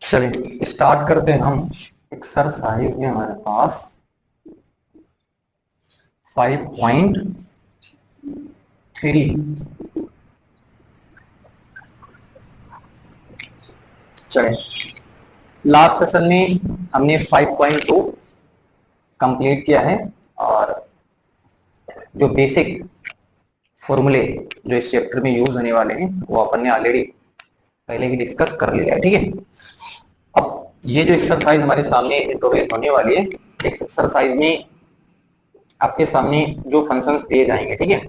चलिए स्टार्ट करते हैं हम। एक्सरसाइज है हमारे पास 5.3। चलिए लास्ट सेशन में हमने 5.2 कंप्लीट किया है और जो बेसिक फॉर्मूले जो इस चैप्टर में यूज होने वाले हैं वो अपन ने ऑलरेडी पहले ही डिस्कस कर लिया है। ठीक है, अब ये जो एक्सरसाइज हमारे सामने इंट्रोड्यूस होने वाली है, इस एक्सरसाइज में आपके सामने जो फंक्शंस दिए जाएंगे, ठीक है,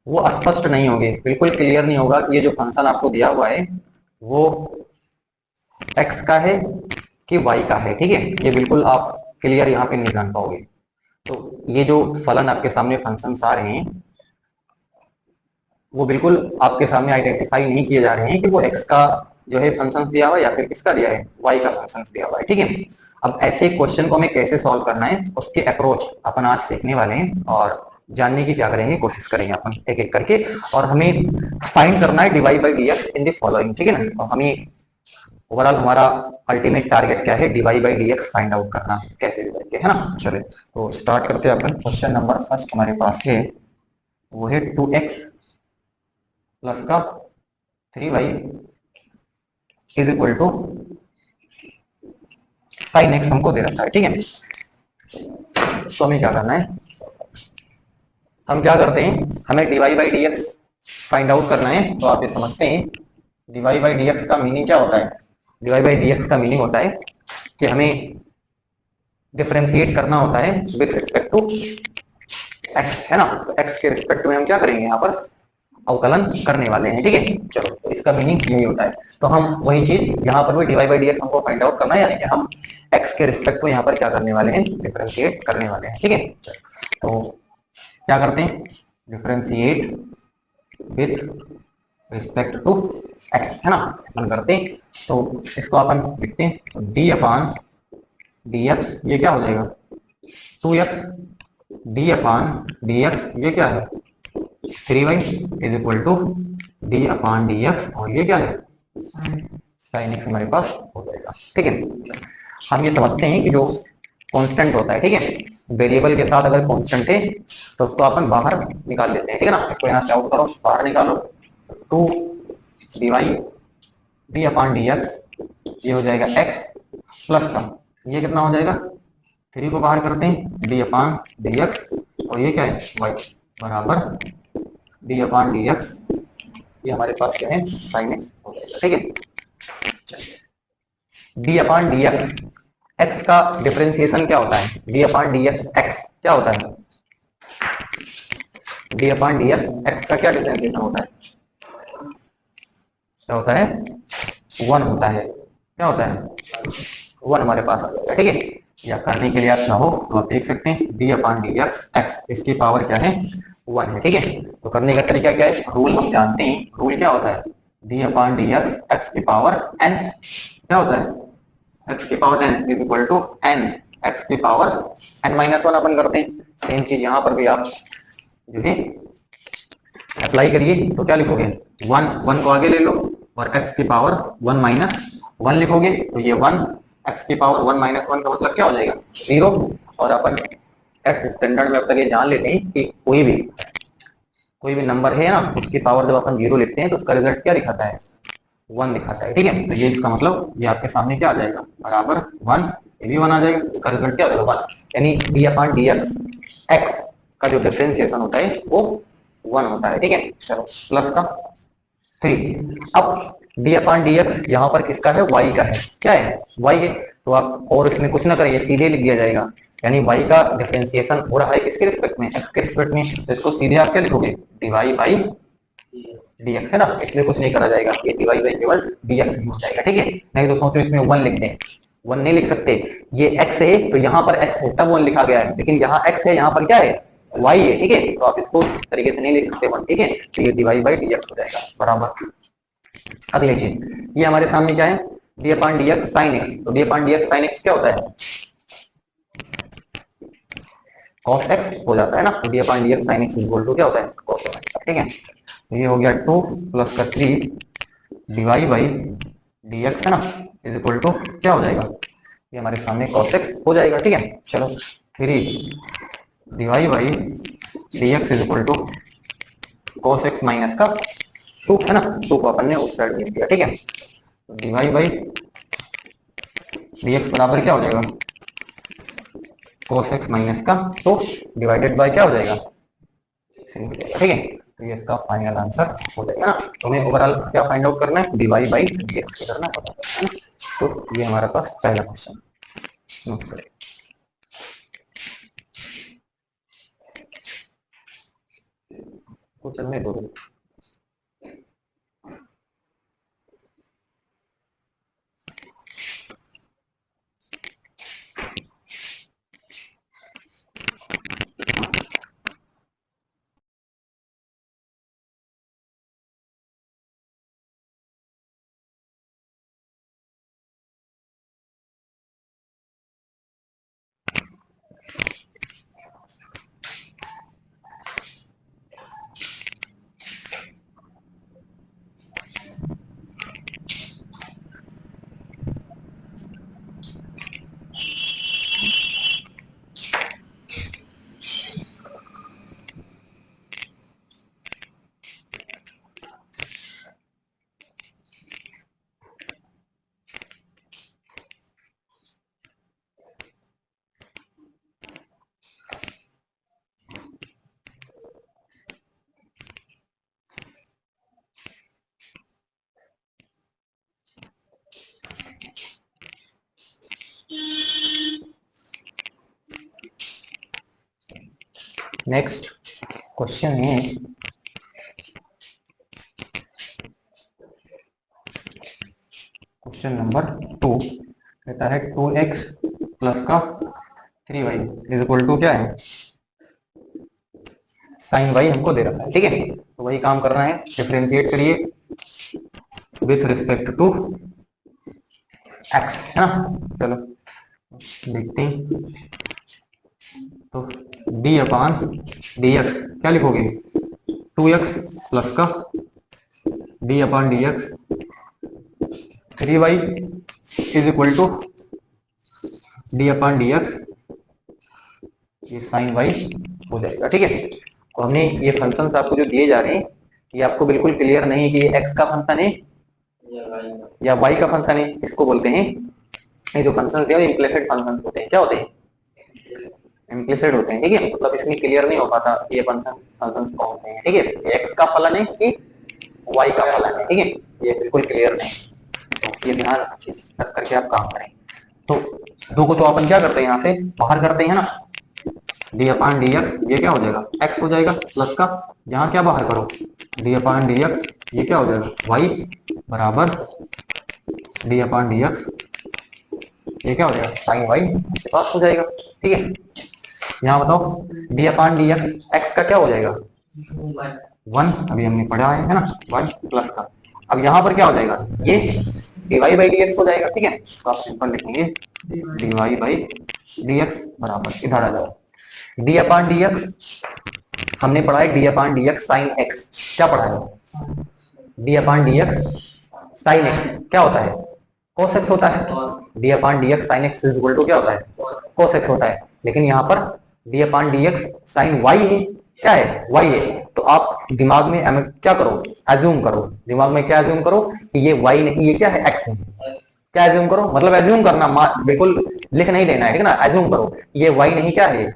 वो स्पष्ट नहीं होंगे, बिल्कुल क्लियर नहीं होगा कि ये जो फंक्शन आपको दिया हुआ है वो x का है कि y का है। ठीक है, ये बिल्कुल आप क्लियर यहाँ पे नहीं जान पाओगे। तो ये जो फलन आपके सामने फंक्शंस आ रहे हैं वो बिल्कुल आपके सामने आइडेंटिफाई नहीं किए जा रहे हैं कि वो x का जो है फंक्शंस दिया हुआ है या फिर किसका दिया है, y का फंक्शंस दिया हुआ है। ठीक है, अब ऐसे क्वेश्चन को हमें कैसे सॉल्व करना है उसके अप्रोच अपन आज सीखने वाले हैं और जानने की क्या करेंगे, कोशिश करेंगे अपन एक एक करके। और हमें फाइंड करना है dy by dx in the following. ठीक है ना, और हमें ओवरऑल हमारा अल्टीमेट टारगेट क्या है, dy by dx find out करना कैसे भी करके, है ना। चलिए तो स्टार्ट करते हैं अपन। क्वेश्चन नंबर फर्स्ट हमारे पास है, वो है 2x प्लस का 3y is equal to sine X हमको दे रखा है। ठीक है, इसको हमें क्या करना है, हम क्या करते हैं, हमें dy by dx find out करना है। तो आप ये समझते हैं dy by dx का मीनिंग क्या होता है। dy by dx का मीनिंग होता है कि हमें डिफरेंशिएट करना होता है विद रिस्पेक्ट टू x, है ना। तो x के रिस्पेक्ट में हम क्या करेंगे, यहाँ पर अवकलन करने वाले हैं। ठीक है, चलो तो इसका मीनिंग यही होता है। तो हम वही चीज यहाँ पर भी dy by dx हमको फाइंड आउट करना है, यानी कि हम x के रिस्पेक्ट में यहाँ पर क्या करने वाले हैं, डिफरेंशिएट करने वाले हैं। ठीक है, तो क्या करते हैं, differentiate with respect to x, है ना, अपन करते हैं। तो इसको अपन लिखते हैं तो d अपान dx, ये क्या हो जाएगा 2x, d अपान dx ये क्या है 3y is equal to d upon dx, और ये क्या है साइन x हमारे पास हो जाएगा। ठीक है, हम ये समझते हैं कि जो कांस्टेंट होता है, ठीक है, वेरिएबल के साथ अगर कांस्टेंट है तो उसको अपन बाहर निकाल लेते हैं। ठीक है ना, इसको यहाँ से आउट करो, बाहर निकालो, 2 dy d अपान dx ये हो जाएगा x प्लस का ये कितना हो जाएगा 3 को बाहर करते हैं d अपान dx, और ये क्या है y बराबर d अपान dx, ये हमारे पास क्या है साइन x हो जाएगा। ठीक है, d अपान dx x का डिफरेंशिएशन क्या होता है, d अपान dx x क्या होता है, d अपान dx x का क्या डिफरेंशिएशन होता है, क्या होता है 1 होता है। क्या होता है 1 हमारे पास आ जाएगा। ठीक है, या करने के लिए आप चाहो तो आप देख सकते हैं d अपान dx x, इसकी पावर क्या है 1 है। ठीक है, तो करने का तरीका क्या है, रूल हम जानते हैं, रूल क्या होता है d अपान dx x की पावर n, क्या होता है x की power n is equal to n x की पावर n माइनस 1 अपन करते हैं। सेम चीज यहाँ पर भी आप जो है अप्लाई करिए, तो क्या लिखोगे 1 को आगे ले लो और x की पावर 1 माइनस 1 लिखोगे, तो ये 1 x की पावर 1 माइनस 1 का मतलब क्या हो जाएगा 0। और अपन f स्टैंडर्ड में अब तक ये जान लेते हैं कि कोई भी नंबर है ना, उसकी पावर जब अपन 0 लिखते हैं तो उसका रिजल्ट क्या दिखाता है 1 दिखाता है। ठीक है, तो ये इसका मतलब ये आपके सामने क्या आ जाएगा बराबर 1, ये भी 1 आ जाएगा, इसका रिजल्ट क्या हो जाएगा 1, यानी d अपान dx x का जो डिफरेंशिएशन होता है वो 1 होता है। ठीक है, चलो प्लस का 3। अब d अपान dx यहाँ पर किसका है, y का है, क्या है y है, तो आप और इसमें कुछ ना करिए, सीधे लिख दिया जाएगा, यानी y का डिफरेंशिएशन हो रहा है किसके रिस्पेक्ट में, x के रिस्पेक्ट में, तो इसको सीधे आप क्या लिखोगे dy बाई dx, है ना, इसलिए कुछ नहीं करा जाएगा, ये dy बाई केवल dx ही हो जाएगा। ठीक है, नहीं तो सोचो इसमें 1 लिख दें, 1 नहीं लिख सकते, ये x है तो यहाँ पर x है तब 1 लिखा गया है, लेकिन यहाँ x है यहाँ पर क्या है y है। ठीक है, तो आप इसको इस तरीके से नहीं लिख सकते 1। ठीक है, तो ये dy बाई dx हो जाएगा बराबर। अगली चीज ये हमारे सामने क्या है d upon dx sin x, तो d upon dx sin x क्या होता है cos x हो जाता है ना, तो d upon dx sin x equal to क्या होता है cos x। ठीक है, तो ये हो गया 2 प्लस का 3 डिवाइड बाई dx है ना इज इक्वल टू क्या हो जाएगा, ये हमारे सामने cos x हो जाएगा। ठीक है, चलो 3 divide by dx is equal to cos x minus का 2 है ना, 2 को अपन ने उस साइड लिख दिया। ठीक है, डिवाइड बाई dx बराबर क्या हो जाएगा, cos x माइनस का 2 डिवाइडेड बाय क्या हो जाएगा, ठीक है। तो ये इसका फाइनल आंसर हो जाएगा ना। तो हमें ओवरऑल क्या फाइंड आउट करना है, dy बाई dx की करना है ना। तो ये हमारे पास पहला क्वेश्चन नोट करें। तो चलने दो। नेक्स्ट क्वेश्चन है क्वेश्चन नंबर 2, कहता है 2x प्लस का 3y इज इक्वल टू क्या है, साइन y हमको दे रखा है। ठीक है, तो वही काम करना है, डिफरेंशिएट करिए विथ रिस्पेक्ट टू x है ना। चलो देखते हैं, तो d अपान dx क्या लिखोगे, 2x प्लस का d upon dx 3y is equal to d upon dx, ये साइन y हो जाएगा। ठीक है, तो हमने ये फंक्शन आपको जो दिए जा रहे हैं, ये आपको बिल्कुल क्लियर नहीं है कि ये x का फंक्शन है या y का फंक्शन है। इसको बोलते हैं, ये जो फंक्शन दिए इम्प्लिसिट फंक्शन होते हैं। क्या होते हैं, इम्प्लिसिट होते हैं। ठीक है, मतलब इसमें क्लियर नहीं हो पाता ये फंक्शन कौन से हैं। ठीक है, x का फलन है कि y का फलन है। ठीक है, ये बिल्कुल क्लियर नहीं, तो ये ध्यान इस तक करके आप काम करें। तो दो को तो अपन क्या करते हैं, यहाँ से बाहर करते हैं ना, d अपान dx ये क्या हो जाएगा, x हो जाएगा, प्लस का यहाँ क्या बाहर करो, d अपान dx ये क्या हो जाएगा, y बराबर d अपान dx ये क्या हो जाएगा, साइन y के पास हो जाएगा। ठीक है, यहाँ बताओ d अपान dx x का क्या हो जाएगा, 1 अभी हमने पढ़ा है ना, 1 प्लस का, अब यहाँ पर क्या हो जाएगा, ये dy बाई dx हो जाएगा। ठीक है, इसको आप सिंपल लिखेंगे dy बाई dx बराबर, इधर आ जाओ d अपान dx हमने पढ़ा है, d upon dx sine x, क्या पढ़ा है, d upon dx sine x क्या होता है, cos x होता है। d upon dx sine x is equal to क्या होता है, cos x होता है। लेकिन यहाँ पर d upon dx sign y है, क्या है, y है। तो आप दिमाग में क्या करो, एज्यूम करो, दिमाग में क्या एज्यूम करो कि ये y नहीं, ये क्या है, x है। क्या एज्यूम करो, मतलब एज्यूम करना, बिल्कुल लिख नहीं देना है, ठीक है ना, एज्यूम करो ये y नहीं क्या है,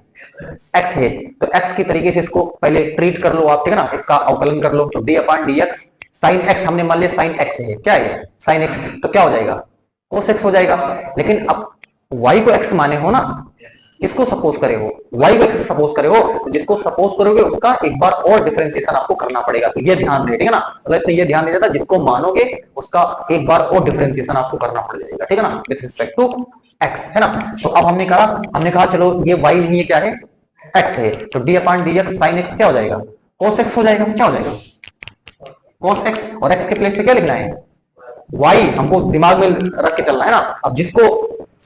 x है। तो x की तरीके से इसको पहले ट्रीट कर लो आप, ठीक है ना, इसका अवकलन कर लो। तो d upon dx sine x हमने मान लिया साइन x है, क्या है, साइन x, तो क्या हो जाएगा, cos x हो जाएगा। लेकिन अब y को x माने हो ना, किसको सपोज करे हो, y को x सपोज करे हो, तो जिसको सपोज करोगे उसका एक बार और डिफरेंशिएशन आपको करना पड़ेगा। तो ये ध्यान दे, ठीक है ना, अगर ये ध्यान नहीं देता, जिसको मानोगे उसका एक बार और डिफरेंशिएशन आपको करना पड़ जाएगा। ठीक है ना, विद रिस्पेक्ट टू x है ना। तो अब हमने कहा चलो ये y नहीं है, क्या है, x है। तो d upon dx sine x क्या हो जाएगा, cos x हो जाएगा। क्या हो जाएगा, cos x, और x के प्लेस पे क्या लिखना है, y, हमको दिमाग में रख के चलना है ना। अब जिसको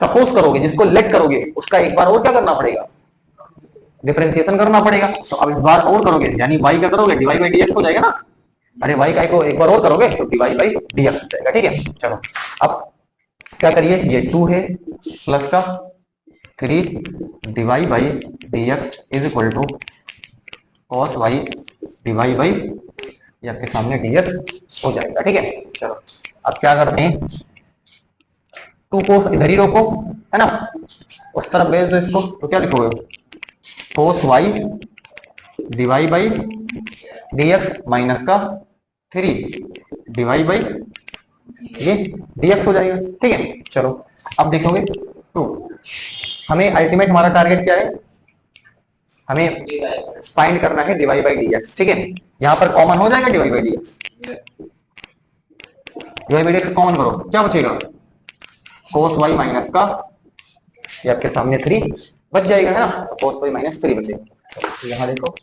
सपोज करोगे, जिसको लेट करोगे, उसका एक बार और क्या करना पड़ेगा, डिफरेंशिएशन करना पड़ेगा। तो अब एक बार और करोगे, यानी y क्या करोगे, dy बाई dx हो जाएगा ना। अरे वाई का को एक बार और करोगे तो dy बाई डी एक्स हो जाएगा। ठीक है, चलो अब क्या करिए, ये 2 है प्लस का 3 d y by d x is equal to cos y d y by, ये आपके सामने डी एक्स हो जाएगा। ठीक है, चलो अब क्या करते हैं, 2 को इधर ही रोको, है ना, उस तरफ भेज दो इसको, तो क्या लिखोगे, cos y d y by d x minus का 3 डिवाई बाई ये dx हो जाएगा। ठीक है, चलो अब देखोगे तो हमें अल्टीमेट हमारा टारगेट क्या है, हमें फाइंड करना है डिवाई बाई dx। ठीक है, यहां पर कॉमन हो जाएगा d y by dx, d y by dx common करो, क्या बचेगा, कोस वाई माइनस का, ये आपके सामने 3 बच जाएगा, है ना, कोस वाई माइनस 3 बचेगा। तो यहां देखो,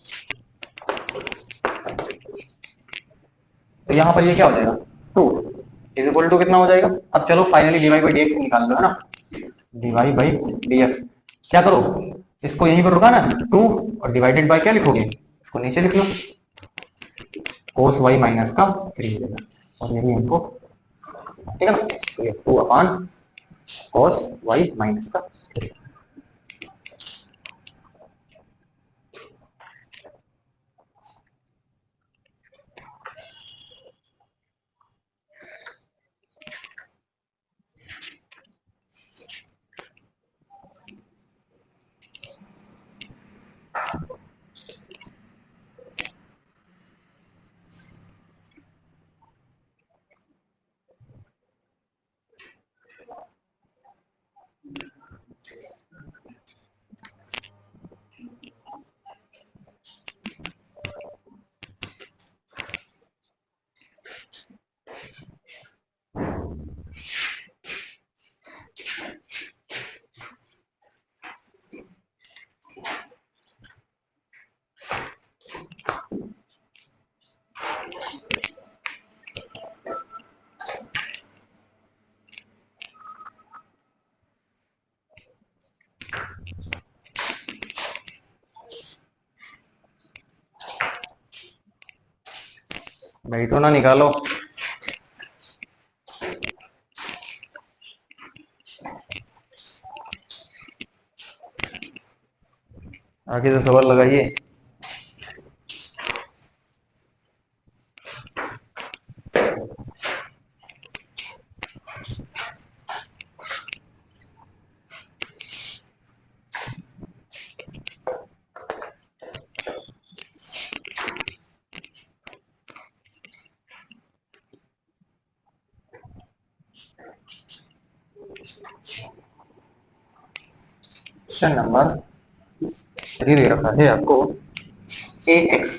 तो यहां पर ये क्या हो जाएगा, 2 इज इक्वल टू कितना हो जाएगा, अब चलो फाइनली डीवाई बाई डीएक्स निकाल लो, है ना, डीवाई बाई डीएक्स क्या करो, इसको यहीं पर रुका ना 2 और डिवाइडेड बाय क्या लिखोगे, इसको नीचे लिख लो, कोस वाई माइनस का 3 हो जाएगा, और ये भी इनको, ठीक है ना, तो ये 2 अपॉन कोस वाई माइनस का 3। बैठो ना, निकालो, आगे से सवाल लगाइए। क्वेश्चन नंबर 3 दे रखा है आपको, a x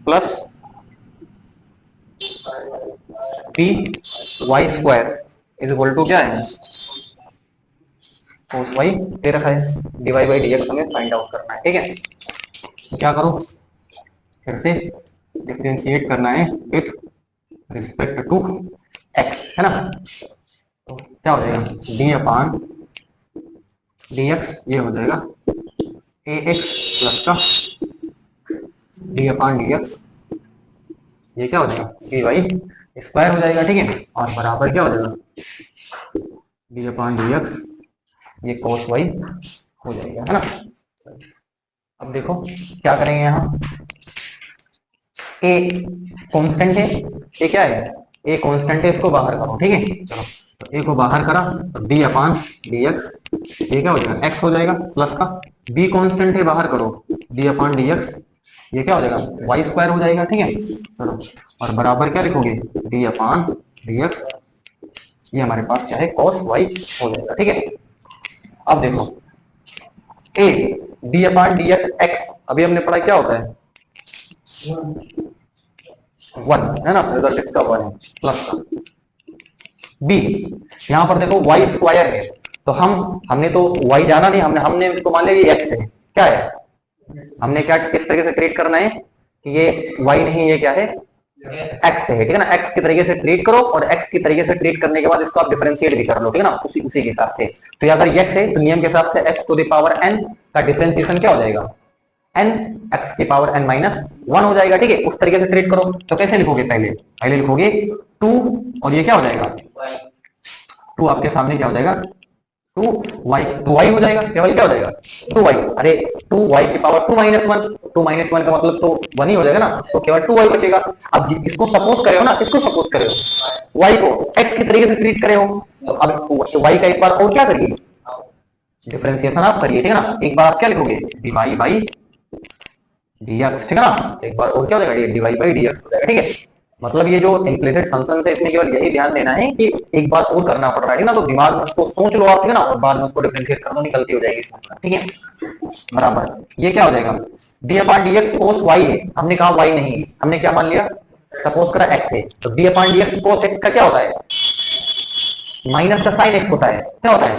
plus b y square is equal to क्या है, कोस वाई दे रखा है, डिवाई बाई डी एक्स हमें फाइंड आउट करना है। ठीक है, तो क्या करो, फिर से डिफरेंशिएट करना है विथ रिस्पेक्ट टू एक्स, है ना, तो क्या हो जाएगा, डी अपान डी एक्स, ये हो जाएगा ए एक्स प्लस का डी अपान डी एक्स, ये क्या हो जाएगा, डी वाई स्क्वायर हो जाएगा। ठीक है, और बराबर क्या हो जाएगा, डी अपान डी एक्स, ये कोस वाई हो जाएगा, है ना। अब देखो क्या करेंगे, यहाँ ए कांस्टेंट है, ए क्या है, ए कांस्टेंट है, इसको बाहर करो। ठीक है, चलो तो ए को बाहर करा तो डी अपान डी एक्स, ये क्या हो जाएगा, एक्स हो जाएगा प्लस का, बी कांस्टेंट है, बाहर करो डी अपान डी एक्स, ये क्या हो जाएगा, वाई स्क्वायर हो जाएगा। ठीक है, चलो और बराबर क्या लिखोगे, डी अपान डी एक्स, ये हमारे पास क्या है, कॉस वाई हो जाएगा। ठीक है, अब देखो A D upon d x x, अभी हमने पढ़ा क्या होता है, 1 है ना, रिजल्ट इसका 1 है प्लस का, बी यहां पर देखो वाई स्क्वायर है, तो हमने तो वाई जाना नहीं, हमने इसको मान लिया ये एक्स है, क्या है, हमने क्या किस तरीके से ट्रीट करना है कि ये वाई नहीं, ये क्या है, एक्स है। ठीक है ना, एक्स की तरीके से ट्रीट करो, और एक्स की तरीके से ट्रीट करने के बाद इसको आप डिफरेंशिएट भी कर लो। ठीक है ना, उसी के हिसाब से, तो अगर एक्स है तो नियम के हिसाब से X to the power N का डिफरेंशिएशन क्या हो जाएगा, एन एक्स की पावर एन माइनस 1 हो जाएगा, ठीक है। उस तरीके से ट्रीट करो। तो कैसे लिखोगे, पहले लिखोगे 2 और ये क्या हो जाएगा 2, आपके सामने क्या हो जाएगा 2y हो जाएगा, केवल क्या हो जाएगा 2y। अरे 2y की पावर 2 माइनस 1, 2 माइनस 1 का मतलब तो 1 ही हो जाएगा ना, तो केवल 2y बचेगा। अब इसको सपोज करे हो ना, किसको सपोज करे हो, y को x की तरीके से ट्रीट करे हो। तो अब y का एक बार और क्या करिए, डिफरेंशिएशन आप करिए, ठीक है ना। एक बार आप क्या लिखोगे dy बाई dx, ठीक है ना। एक बार और क्या हो जाएगा dy बाई dx हो जाएगा, ठीक है। मतलब ये जो इंप्लीसिट फंक्शन है इसमें केवल यही ध्यान देना है कि एक बार और करना पड़ रहा है ना, तो दिमाग में उसको सोच लो आप, ठीक है ना, और बाद में उसको डिफरेंशिएट कर दो, निकलती हो जाएगी इसमें, ठीक है। बराबर ये क्या हो जाएगा D upon D x cos y है, हमने कहा वाई नहीं, हमने क्या मान लिया सपोज करा एक्स है, तो D upon D x cos x का क्या होता है माइनस का साइन एक्स होता है, क्या होता है,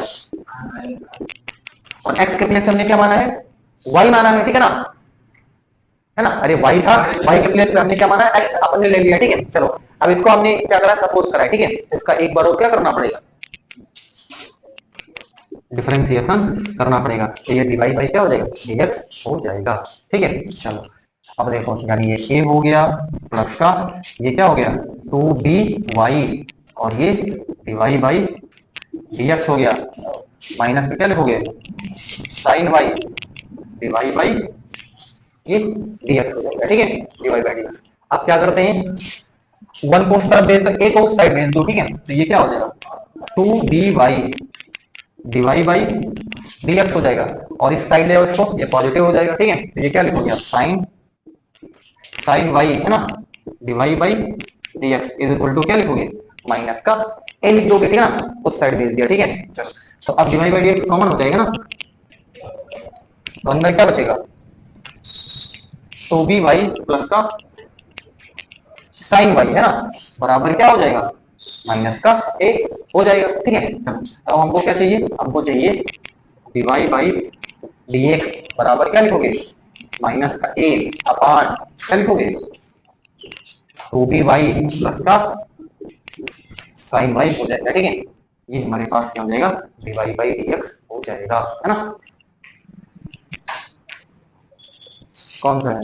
और एक्स के प्लेस हमने क्या माना है वाई माना है, ठीक है ना, है ना। अरे वाई था, वाई के प्लेस पे हमने क्या माना एक्स अपने ले लिया, ठीक है। चलो अब इसको हमने क्या करा सपोज करा है, ठीक है। इसका एक बार और क्या करना पड़ेगा डिफरेंशिएशन करना पड़ेगा, तो ये डिवाइड बाई क्या हो जाएगा dx हो जाएगा, ठीक है। चलो अब देखो, यानी ये a हो गया प्लस का ये क्या हो गया 2dy और ये डिवाइड बाई dx हो गया, माइनस पे क्या लिखोगे साइन y डिवाइड बाई ये dx हो जाएगा, ठीक है, डिवाइड बाई dx। अब क्या करते हैं 1 को उस तरफ भेज दो, a को उस साइड भेज दो, ठीक है। तो ये क्या हो जाएगा 2dy डिवाइड बाई dx हो जाएगा, और इस साइड ले इसको, ये पॉजिटिव हो जाएगा, ठीक है। तो ये क्या लिखोगे साइन y है ना divide by dx is equal to क्या लिखोगे माइनस का a लिख दोगे, ठीक है ना, उस साइड भेज दिया, ठीक है। चलो तो अब डिवाइड बाई dx कॉमन हो जाएगा ना, तो अंदर क्या बचेगा 2by प्लस का साइन y है ना बराबर क्या हो जाएगा माइनस का a हो जाएगा, ठीक है। अब हमको क्या चाहिए, हमको चाहिए डिवाइड बाई dx बराबर क्या लिखोगे माइनस का a अपान क्या लिखोगे 2by प्लस का साइन y हो जाएगा, ठीक है। ये हमारे पास क्या हो जाएगा डिवाइड बाई dx हो जाएगा, है ना। कौन सा है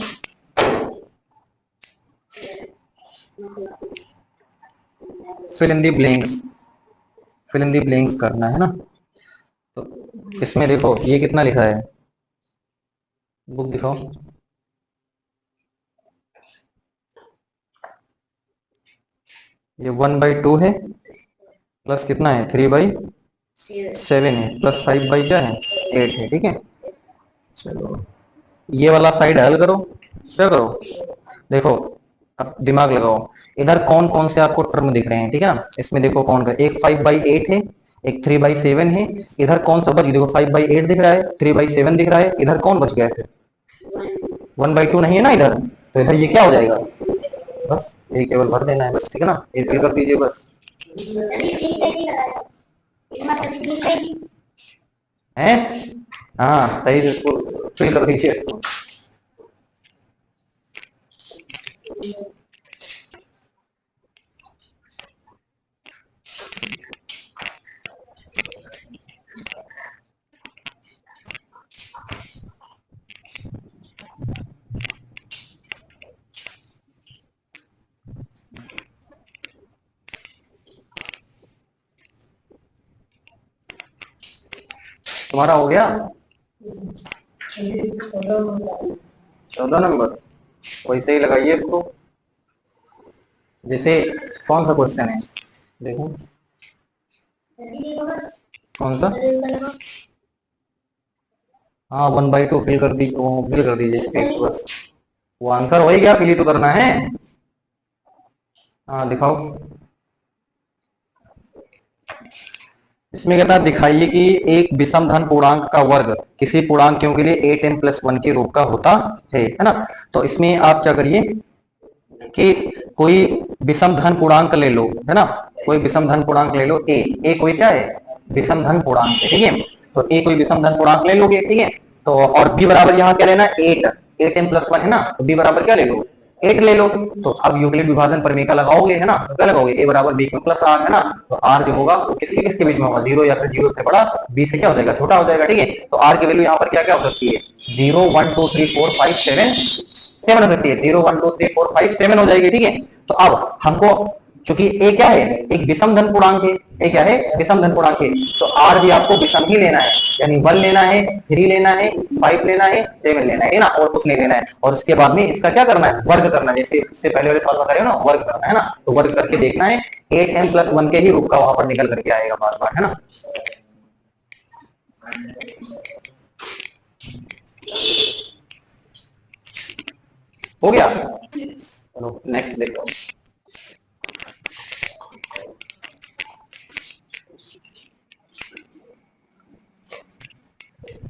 fill in the blanks, fill in the blanks करना है ना। तो इसमें देखो ये कितना लिखा है, बुक दिखाओ, ये 1/2 है प्लस कितना है 3/7 है प्लस 5 क्या है 8 है, ठीक है। चलो ये वाला साइड हल करो, क्या करो देखो, अब दिमाग लगाओ, इधर कौन कौन से आपको टर्म दिख रहे हैं, ठीक है ना। इसमें देखो कौन का, एक 5/8 है, एक 3/7 है, इधर कौन सा बच गया देखो 5/8 दिख रहा है, 3/7 दिख रहा है, इधर कौन बच गया फिर 1/2 नहीं है ना इधर, तो इधर ये क्या हो जाएगा बस ये केवल भर देना है बस, ठीक है ना, ये फिल कर दीजिए बस है। हाँ सही, इसको फिल कर दीजिए इसको। तुम्हारा हो गया 14 नंबर, वैसे ही लगाइए इसको, जैसे कौन सा क्वेश्चन है देखो कौन सा, हाँ 1/2 फिल कर दीजिए, वो फिल कर दीजिए इसके बस, वो आंसर वही क्या फिल ही तो करना है। हाँ दिखाओ, इसमें कहता है दिखाइए कि एक विषम धन पूर्णांक का वर्ग किसी पूर्णांकों के लिए 8n+1 के रूप का होता है ना। तो इसमें आप क्या करिए कि कोई विषम धन पूर्णांक ले लो, है ना, कोई विषम धन पूर्णांक ले लो ए कोई क्या है विषम धन पूर्णांक है, ठीक है। तो ए कोई विषम धन पूर्णांक ले लोगे, ठीक है। तो और बी बराबर यहाँ क्या लेना 8n+1 है ना, तो बी बराबर क्या ले लो 8 ले लो। तो अब यूक्लिड विभाजन प्रमेय का लगाओगे, है ना, तो क्या लगाओगे, a बराबर b क्यू प्लस आर, है ना। तो r जो होगा वो किसके किसके बीच में होगा, 0 या फिर 0 से बड़ा, b से क्या हो जाएगा, छोटा हो जाएगा, ठीक है। तो r की वैल्यू यहाँ पर क्या क्या हो सकती है, 0 1 2 3 4 5 7 7 हो सकती है, 0 1 2 3 4 5 7 हो जाएगी, ठीक है। तो अब हमको चूंकि ए क्या है, एक विषम धन पूर्णांक है, ए क्या है, विषम धन पूर्णांक है, तो आर भी आपको विषम ही लेना है, यानी 1 लेना है, 3 लेना है, 5 लेना है, 7 लेना है ना, और कुछ नहीं लेना है। और उसके बाद में इसका क्या करना है, वर्ग करना है, जैसे इससे पहले वाले सवाल बता रहे हो ना, वर्ग करना है ना। तो वर्ग करके देखना है, 8m + 1 के ही रूप का वहां पर निकल करके आएगा बार बार, है ना। हो गया, चलो नेक्स्ट देखो।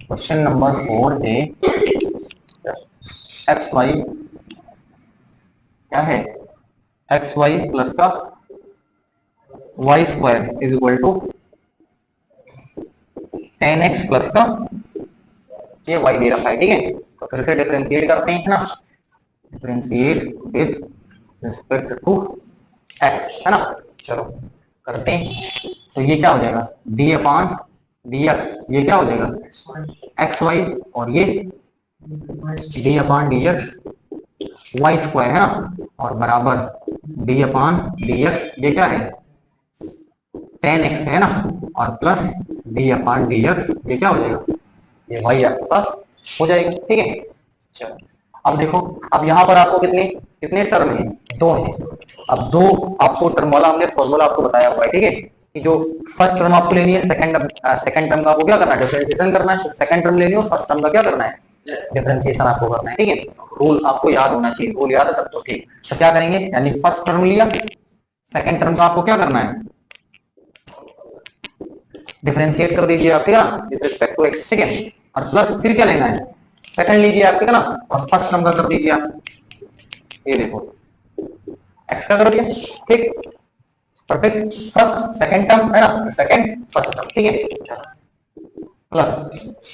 क्वेश्चन नंबर 4 है, एक्स वाई क्या है, एक्स वाई प्लस का Y square is equal to 10x plus का ये वाई दे रखा है, ठीक है। तो फिर से डिफरेंशिएट करते हैं, है ना, differentiate with respect to X, है ना। चलो करते हैं, तो ये क्या हो जाएगा, डी अपॉन डी एक्स, ये क्या हो जाएगा एक्स वाई, और ये D upon D X Y square, है ना, और बराबर डी अपॉन डी एक्स, ये क्या है 10x है ना, और plus D upon D x, ये क्या हो जाएगा, ये वाई आपके पास हो जाएगा, ठीक है। चलो अब देखो, अब यहाँ पर आपको कितने कितने टर्म है, 2 है। अब 2 आपको टर्म वाला हमने फॉर्मूला आपको बताया हुआ है, ठीक है, कि जो फर्स्ट टर्म आपको लेनी है, सेकंड टर्म का आपको क्या करना है, डिफरेंशिएशन करना है। सेकंड टर्म लेनी है, फर्स्ट टर्म का क्या करना है, डिफरेंशिएशन आपको करना है, ठीक है। रूल आपको याद होना चाहिए, रूल याद है तब तो ठीक। तो क्या करेंगे, यानी फर्स्ट टर्म लिया, सेकंड टर्म का आपको क्या करना है, डिफरेंशिएट कर दीजिए आप, ठीक है, विद रिस्पेक्ट टू एक्स, ठीक है। और प्लस फिर क्या लेना है, सेकंड लीजिए आप, ठीक है ना, और फर्स्ट टर्म का कर दीजिए आप, ये देखो एक्स का कर दिया, ठीक, परफेक्ट। फर्स्ट सेकंड टर्म है ना, सेकंड फर्स्ट टर्म, ठीक है, प्लस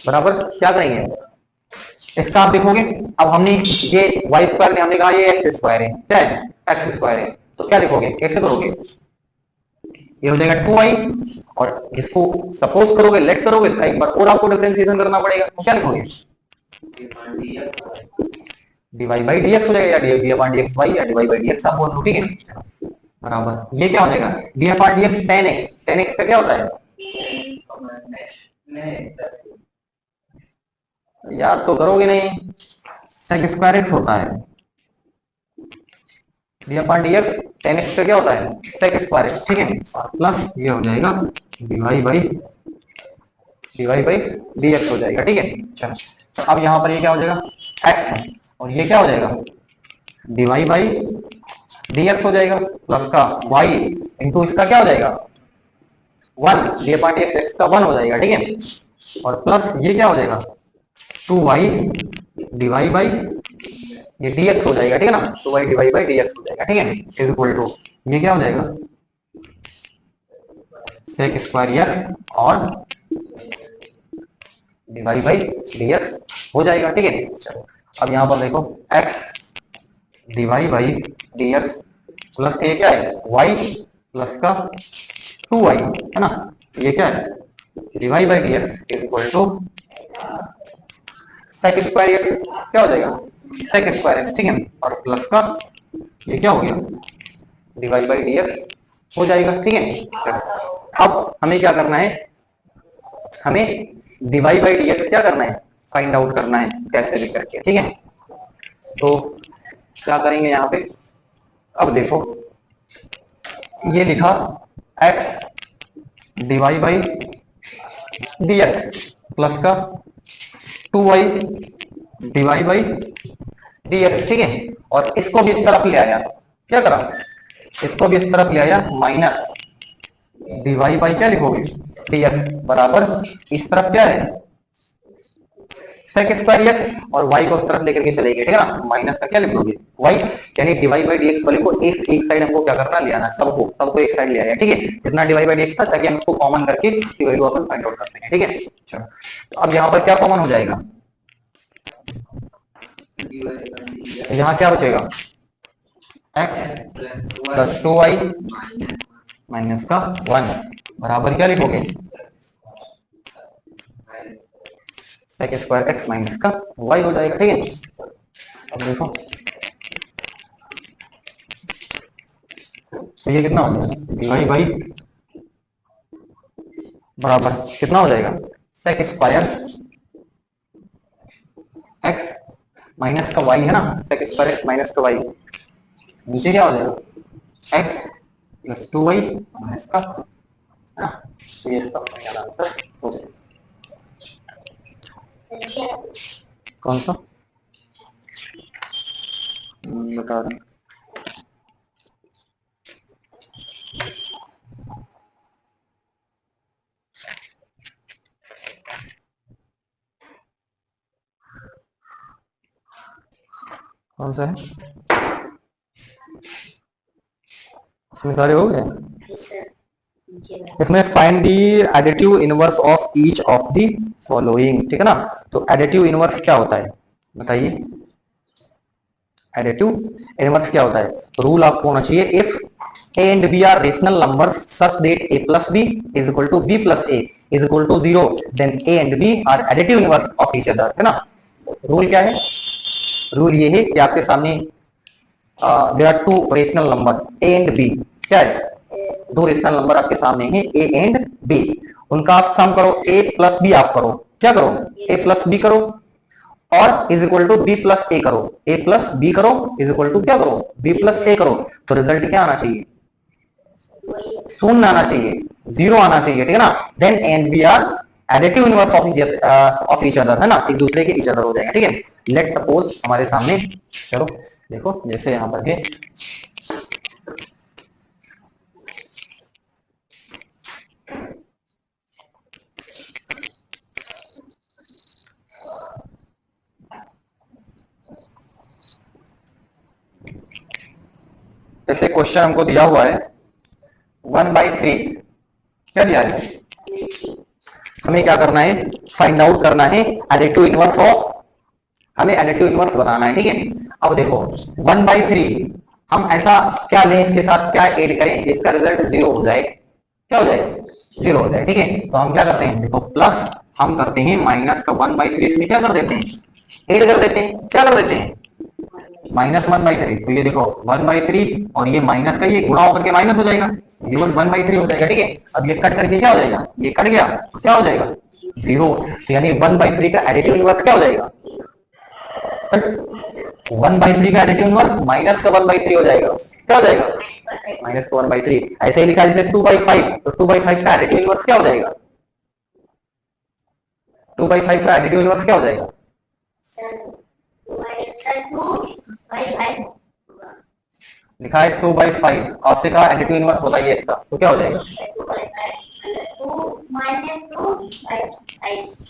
बराबर क्या करेंगे, इसका आप देखोगे, अब हमने ये वाई स्क्वायर ने हमने कहा ये एक्स स्क्वायर है, क्या है, एक्स स्क्वायर है, तो क्या लिखोगे, कैसे करोगे, ये हो जाएगा 2y, और इसको सपोज करोगे, लेट करोगे, इसका एक बार और आपको डिफरेंशिएशन करना पड़ेगा, तो क्या लिखोगे, dy बाई dx हो जाएगा, या dy अपॉन dx y, या dy बाई dx आप बोल लो, ठीक है, बराबर ये क्या हो जाएगा, dy upon dx 10x, 10x का क्या होता है, याद तो करोगे नहीं, sec स्क्वायर x होता है, dy अपॉन dx 10x का क्या होता है, sec स्क्वायर x, ठीक है, प्लस ये हो जाएगा dy बाई dx हो जाएगा, ठीक है। चलो तो अब यहाँ पर ये क्या हो जाएगा, x है, और ये क्या हो जाएगा, dy बाई dx हो जाएगा, प्लस का y इंटू इसका क्या हो जाएगा 1, डी अपॉन dx x का 1 हो जाएगा, ठीक है, और प्लस ये क्या हो जाएगा 2y dy बाई ये dx हो जाएगा, ठीक है ना, 2y dy बाई dx हो जाएगा, ठीक है, इज इक्वल टू ये क्या हो जाएगा sec स्क्वायर x और dy बाई dx हो जाएगा, ठीक है। चलो अब यहाँ पर देखो x dy by dx plus ये क्या है y प्लस का 2y, है ना, ये क्या है dy by dx is equal to sec square x, क्या हो जाएगा sec स्क्वायर x, ठीक है, और प्लस का ये क्या हो गया dy बाई dx हो जाएगा, ठीक है। चलो अब हमें क्या करना है, हमें dy बाई dx क्या करना है, फाइंड आउट करना है, कैसे भी करके, ठीक है। तो क्या करेंगे यहाँ पे, अब देखो ये लिखा x dy by dx plus का 2y dy बाई dx, ठीक है, और इसको भी इस तरफ ले आया, क्या करा, इसको भी इस तरफ ले आया, माइनस dy बाई क्या लिखोगे dx बराबर इस तरफ क्या है sec स्क्वायर x, और y को उस तरफ लेकर के चले गए, ठीक है ना, माइनस का क्या लिख दोगे y, यानी dy बाई dx वाले को एक साइड हमको क्या करना, ले आना, सबको एक साइड ले आया, ठीक है, इतना dy बाई dx था, ताकि हम इसको कॉमन करके इसकी वैल्यू अपन फाइंड आउट कर सकें, ठीक है। चलो तो अब यहाँ पर क्या कॉमन हो जाएगा, यहाँ क्या बचेगा एक्स प्लस 2y माइनस का 1 बराबर क्या लिखोगे, सेक स्क्वायर एक्स माइनस का y हो जाएगा। ठीक है, अब देखो तो ये कितना हो जाएगा, dy बाई बराबर कितना हो जाएगा, सेक स्क्वायर एक्स माइनस का y है ना, सेक स्क्वायर एक्स माइनस का y, नीचे क्या हो जाएगा एक्स प्लस 2y माइनस का, है ना, तो ये इसका फाइनल आंसर हो जाएगा। कौन सा बता रहे हैं, कौन सा है, इसमें सारे हो गए। इसमें find the additive inverse of each of the following, ठीक है ना। तो एडिटिव इनवर्स क्या होता है बताइए, एडिटिव इनवर्स क्या होता है, रूल आपको होना चाहिए, if a and b are rational numbers such that a plus b is equal to b plus a is equal to 0, then a and b are additive inverse of each other, है ना। Rule क्या है, rule ये है कि आपके सामने there are two rational number a and b, क्या है, दो रेशनल नंबर आपके सामने हैं a and b, उनका आप सम करो, a प्लस b आप करो, क्या करो, a प्लस b करो और is equal to b plus a करो, ए प्लस बी करो इज इक्वल टू क्या करो, बी प्लस ए करो, तो रिजल्ट क्या आना चाहिए, शून्य आना चाहिए, जीरो आना चाहिए, ठीक है ना। Then and b are additive inverse of each other, है ना, एक दूसरे के ईच अदर हो जाएगा। ठीक है, लेट सपोज हमारे सामने, चलो देखो जैसे यहां पर के जैसे क्वेश्चन हमको दिया हुआ है 1/3, क्या दिया है, हमें क्या करना है, फाइंड आउट करना है एडिटिव इनवर्स ऑफ, हमें एडिटिव इनवर्स बनाना है। ठीक है, अब देखो 1/3 हम ऐसा क्या लें, इसके साथ क्या ऐड करें जिसका रिजल्ट जीरो हो जाए, क्या हो जाए, जीरो हो जाए। ठीक है, तो हम क्या करते हैं, देखो प्लस हम करते हैं माइनस का 1/3, इसमें क्या कर देते हैं, ऐड कर देते हैं, क्या कर देते हैं, -1/3, तो ये देखो 1/3 और ये माइनस का ये गुणा होकर के माइनस हो जाएगा, ये 1/3 हो जाएगा। ठीक है, अब ये कट करके क्या हो जाएगा, ये कट गया तो क्या हो जाएगा, जीरो, तो यानी 1/3 का एडिटिव इनवर्स क्या हो जाएगा, 1/3 का एडिटिव इनवर्स माइनस का 1/3 हो जाएगा, क्या हो जाएगा, माइनस का 1/3। ऐसे ही लिखा जैसे 2/5, तो 2/5 का एडिटिव इनवर्स क्या हो जाएगा, 2/5 का एडिटिव इनवर्स क्या हो जाएगा, लिखा है 2/5, आपसे कहा एडिटिव इनवर्स बताइए इसका, तो क्या हो जाएगा,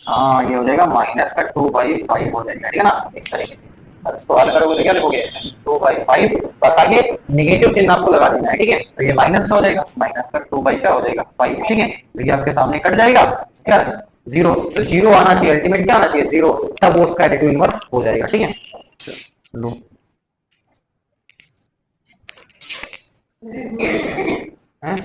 हाँ ये हो जाएगा माइनस का 2/5 हो जाएगा, ठीक है ना, इस तरीके से। अब इसको हल करोगे तो क्या लिखोगे, 2/5, बस आगे निगेटिव चिन्ह आपको लगा देना है। ठीक है, तो ये माइनस का हो जाएगा, माइनस का 2 क्या हो जाएगा 5, ठीक है, तो ये आपके सामने कट जाएगा, क्या जीरो, तो जीरो आना चाहिए, अल्टीमेट क्या आना चाहिए, जीरो, तब वो उसका एडिटिव इनवर्स हो जाएगा। ठीक है, लो है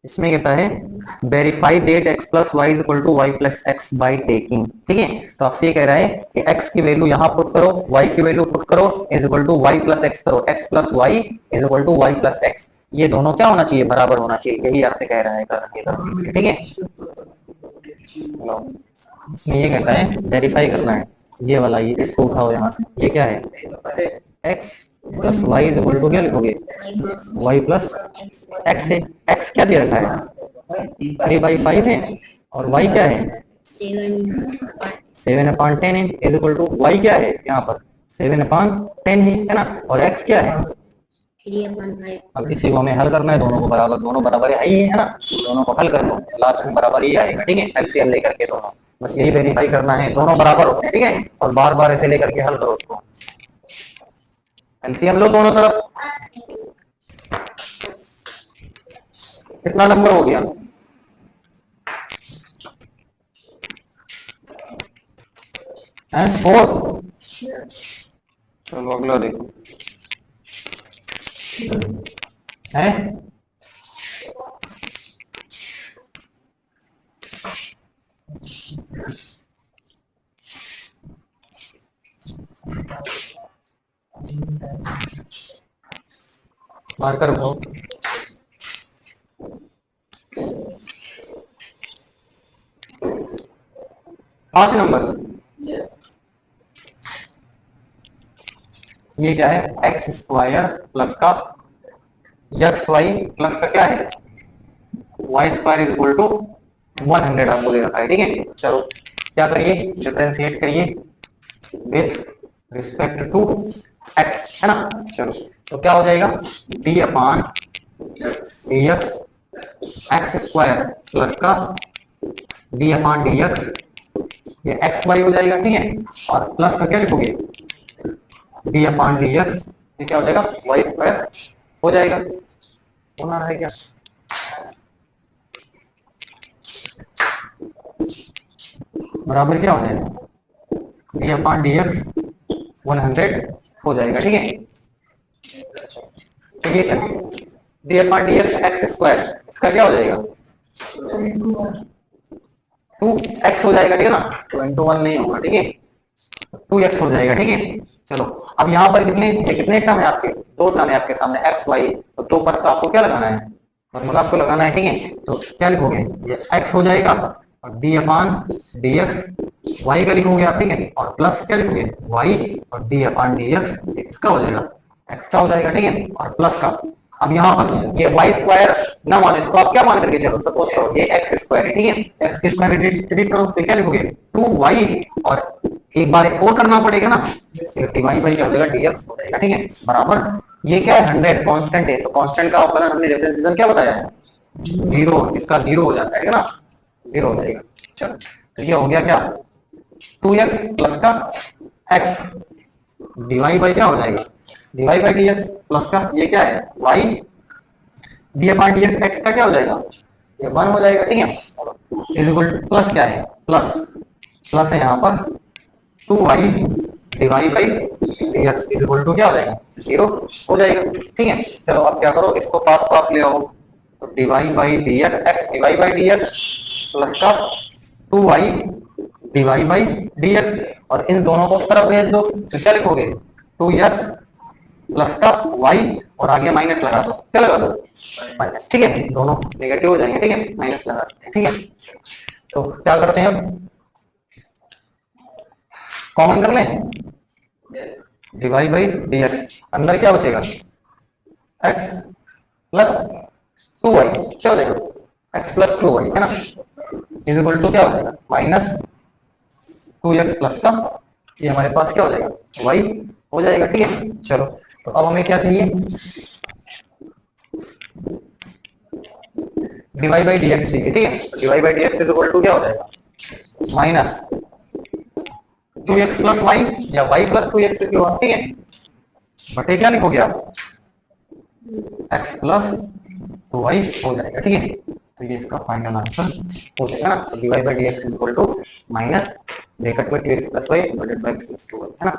इसमें कहता है verify that x plus y is equal to y plus x by taking. ठीक है, तो आपसे ये कह रहा है कि x की वैल्यू यहाँ पुट करो, y की वैल्यू पुट करो, is equal to y plus x करो, x plus y is equal to y plus x. ये दोनों क्या होना चाहिए, बराबर होना चाहिए, यही आपसे कह रहा है। ठीक है, इसमें ये कहता है वेरीफाई करना है, ये वाला, ये इसको उठाओ यहाँ से, ये क्या है x plus y is equal to क्या लिखोगे y प्लस एक्स है। x क्या दे रखा है 3/5 है, और y क्या है 7/10 है, इज इक्वल टू y क्या है यहाँ पर 7/10 है ना, और x क्या है 3/5। अब इसी को हमें हल करना है, दोनों बराबर है ही है ना, दोनों को हल कर लो, लास्ट में बराबर ही आएगा। ठीक है, एलसीएम लेकर के दोनों, बस यही वेरीफाई करना है, दोनों बराबर होते हैं। ठीक है, और बार बार ऐसे लेकर के हल करो उसको, एलसीएम लो दोनों तरफ। कितना नंबर हो गया, है 4। चलो अगला देखो, है मार्कर भाव 5 नंबर। ये क्या है एक्स स्क्वायर प्लस का एक्स वाई प्लस का क्या है y square is equal to 100 आपको दे रखा है। ठीक है, चलो क्या करिए, डिफरेंशिएट करिए विथ रिस्पेक्ट टू एक्स, है ना। चलो तो क्या हो जाएगा d upon d x x square plus का डी अपान डी एक्स, ये एक्स वाई हो जाएगा। ठीक है, और प्लस का क्या लिखोगे डी अपान डी एक्स, ये क्या हो जाएगा वाई स्क्वायर हो जाएगा। होना है क्या, बराबर क्या हो जाएगा डी अपान डी एक्स 100 हो जाएगा। ठीक है, चलिए D upon d x x square, इसका क्या हो जाएगा 2x हो जाएगा। ठीक है ना, तो इंटू 1 नहीं होगा। ठीक है, 2x हो जाएगा। ठीक है, चलो अब यहाँ पर कितने टर्म है आपके, 2 टर्म है आपके सामने x y, तो 2 पर तो आपको क्या लगाना है, फॉर्मूला आपको लगाना है। ठीक है, तो क्या लिखोगे ये x हो जाएगा, और D upon d X Y का लिखोगे आप। ठीक है, और प्लस क्या लिखोगे y, और डी अपान डी एक्स इसका हो जाएगा x का हो जाएगा। ठीक है, और प्लस का, अब यहाँ पर ये वाई स्क्वायर ना मानो, इसको आप क्या मान करके चलो, सपोज करो ये एक्स स्क्वायर है। ठीक है, एक्स के स्क्वायर डिलीट करो तो क्या लिखोगे 2y, और एक बार एक और करना पड़ेगा ना, डिवाइड बाई क्या हो जाएगा dx हो जाएगा। ठीक है, बराबर ये क्या है 100 कांस्टेंट है, तो कांस्टेंट का अपना हमने डिफरेंशिएशन क्या बताया है 0, इसका 0 हो जाता है ना, 0 हो जाएगा। चलो तो ये हो गया क्या 2x प्लस का x डिवाइड बाई क्या हो जाएगा डिवाइड बाई dx प्लस का ये क्या है y D upon d x x का क्या हो जाएगा ये 1 हो जाएगा। ठीक है, इज इक्वल टू प्लस क्या है प्लस प्लस है यहाँ पर 2y divide by d x is equal to क्या हो जाएगा 0 हो जाएगा। ठीक है, चलो अब क्या करो, इसको पास पास ले आओ, तो divide by d x x divide by d x plus का 2y divide by d x, और इन दोनों को उस तरफ भेज दो, तो क्या लिखोगे 2x प्लस का y, और आगे माइनस लगा दो, क्या लगा दो माइनस। ठीक है, दोनों नेगेटिव हो जाएंगे। ठीक है, माइनस लगा दो। ठीक है, तो क्या करते हैं अब कॉमन कर लें, डिवाइड बाई डी एक्स, अंदर क्या बचेगा x प्लस 2y, क्या हो जाएगा x प्लस 2y, है ना, इज इक्वल टू क्या हो जाएगा माइनस 2x प्लस का ये हमारे पास क्या हो जाएगा y हो जाएगा। ठीक है, चलो तो अब हमें क्या चाहिए डिवाइड बाई डी एक्स चाहिए। ठीक है, divide by d x is equal to क्या हो जाएगा माइनस 2x प्लस वाई, या y प्लस 2x लिखो। ठीक है, बटे क्या लिखोगे आप x प्लस 2y हो जाएगा। ठीक है, तो ये इसका फाइनल आंसर हो जाएगा ना, तो divide by d x is equal to minus bracket में 2x plus y divided by x plus 2y, है ना।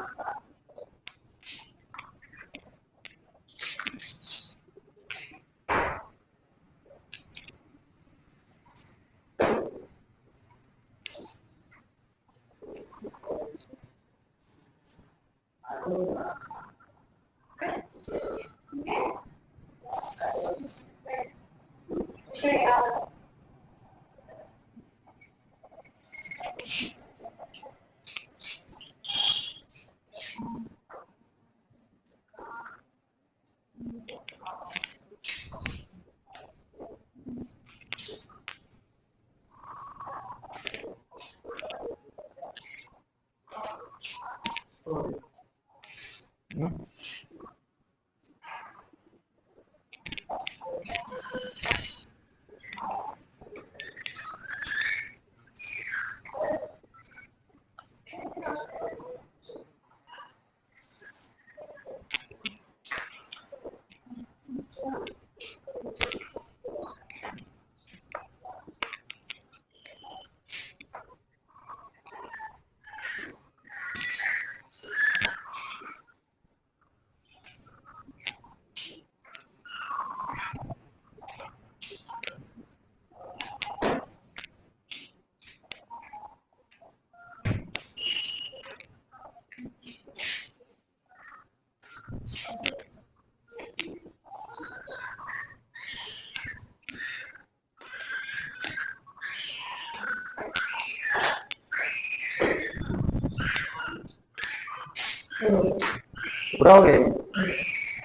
पूरा हो गया।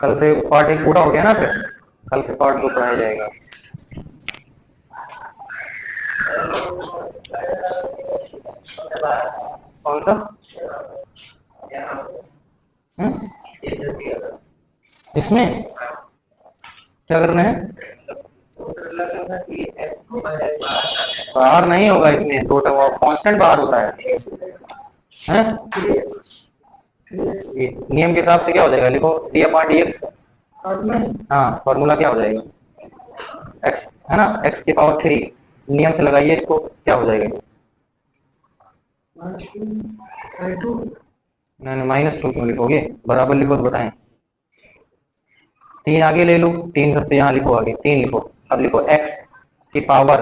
कल से पार्ट एक पूरा हो गया ना, फिर कल से पार्ट दो पढ़ाया जाएगा। कौन सा? इसमें क्या करना है? बाहर नहीं होगा इसमें, टोटल कांस्टेंट बाहर होता है? नियम के हिसाब से क्या हो जाएगा, लिखो डी अपॉन डी एक्स। हाँ, फॉर्मूला क्या हो जाएगा? एक्स है ना, एक्स की पावर 3, नियम से लगाइए इसको, क्या हो जाएगा? नहीं, -2 क्यों लिखोगे, बराबर लिखो तो बताएं। 3 आगे ले लो, 3 सबसे यहाँ लिखो, आगे 3 लिखो। अब लिखो एक्स की पावर,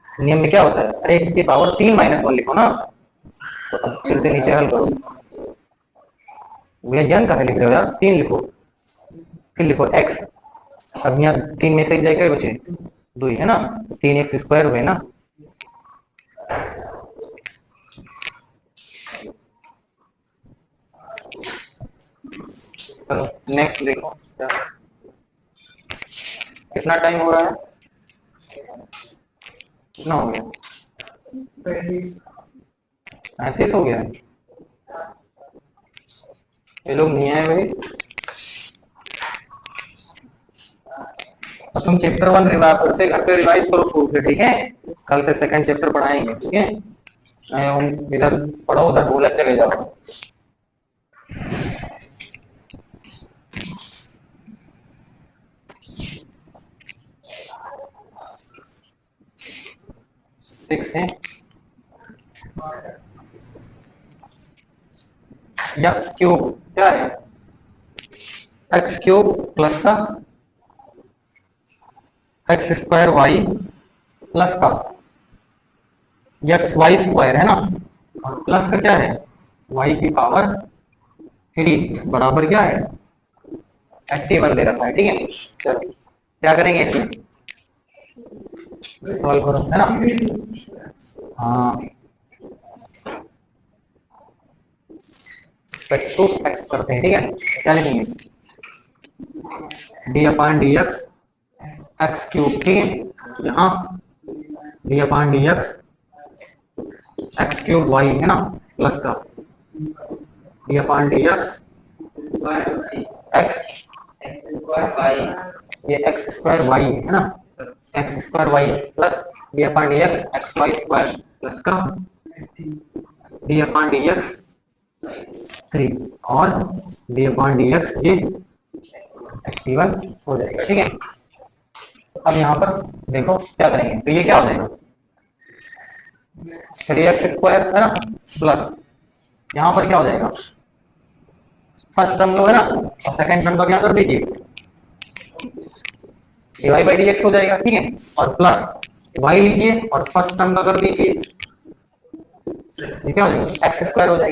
नियम में क्या होता है, अरे एक्स की पावर 3 - 1 लिखो ना। तो अब फिर से नीचे हल करो, व्यंजन कहाँ लिख रहे हो यार, 3 लिखो, फिर लिखो एक्स। अब यहाँ 3 में से एक जाएगा बचे 2 ही है ना, 3x² हुए ना। चलो नेक्स्ट देखो, कितना टाइम हो रहा है, कितना हो गया? 35 हो गया। ये लोग नहीं आए भाई। अब तुम चैप्टर 1 फिर से घर पे रिवाइज करो खूब से, ठीक है? कल से सेकंड चैप्टर पढ़ाएंगे, ठीक है? हम इधर पढ़ो, उधर बोला चले जाओ। सिक्स है, एक्स क्यूब क्या है, एक्स क्यूब प्लस का x² y प्लस का xy² है ना, और प्लस का क्या है, y की पावर 3 बराबर क्या है, 81 दे रखा है, ठीक है? चलो क्या करेंगे इसमें, सॉल्व करो, है ना? हाँ, टू एक्स करते हैं, ठीक है? क्या लिखेंगे, d upon D x x cube, ठीक है? यहाँ d upon D x cube y है ना, प्लस का डी अपॉन डी एक्स, ये x² y है ना, x² y plus D upon D x xy² plus का डी अपॉन डी एक्स 3 और डी अपॉन डी एक्स ये 81 हो जाएगा, ठीक है? अब यहाँ पर देखो क्या करेंगे, तो ये क्या हो जाएगा, 3x² है ना, प्लस यहाँ पर क्या हो जाएगा, फर्स्ट टर्म लो है ना, और सेकंड टर्म का क्या कर दीजिए, dy/dx हो जाएगा, ठीक है? और प्लस y लीजिए और फर्स्ट टर्म का कर दीजिए, ये क्या हो जाएगा, x² हो जाएगा।